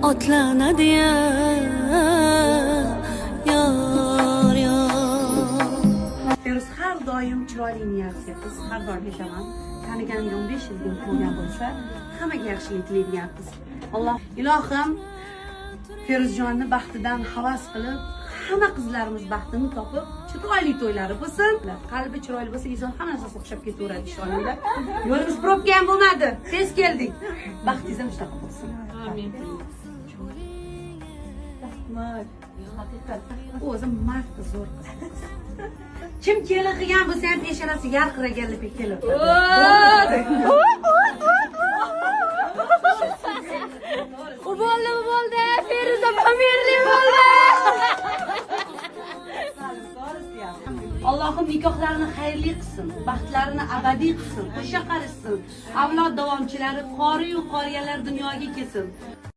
otlanadi ya yor yor. Feruz har doim chiroyli niyatga qiz, har doim aytaman. Taniganiga 15 yilga bo'lgan bo'lsa, hammaga yaxshilik tilaydigan qiz. Alloh ilohim Feruzjonni baxtidan havas qilib, hamma qizlarimiz baxtini topib, chiroyli to'ylari bo'lsin. Qalbi chiroyli bo'lsa, inson hamma narsasi o'xshab ketaveradi ishoninglar. Yo'limiz probka ham bo'lmadi. Tez keldik. Baxtingiz ham shunaqa bo'lsin. Amin. O'zi mardga zo'r qiz. Kim kelin qilgan bo'lsa ham peshonasi yarqiraganlik kelib. U bo'ldi. Feruza Pamirli bo'ldi. Allohim nikohlarini xayrli qilsin, baxtlarini abadiy qilsin, qo'sha qarishsin. Avlod davomchilari, qori-yu qoriyalar dunyoga kelsin.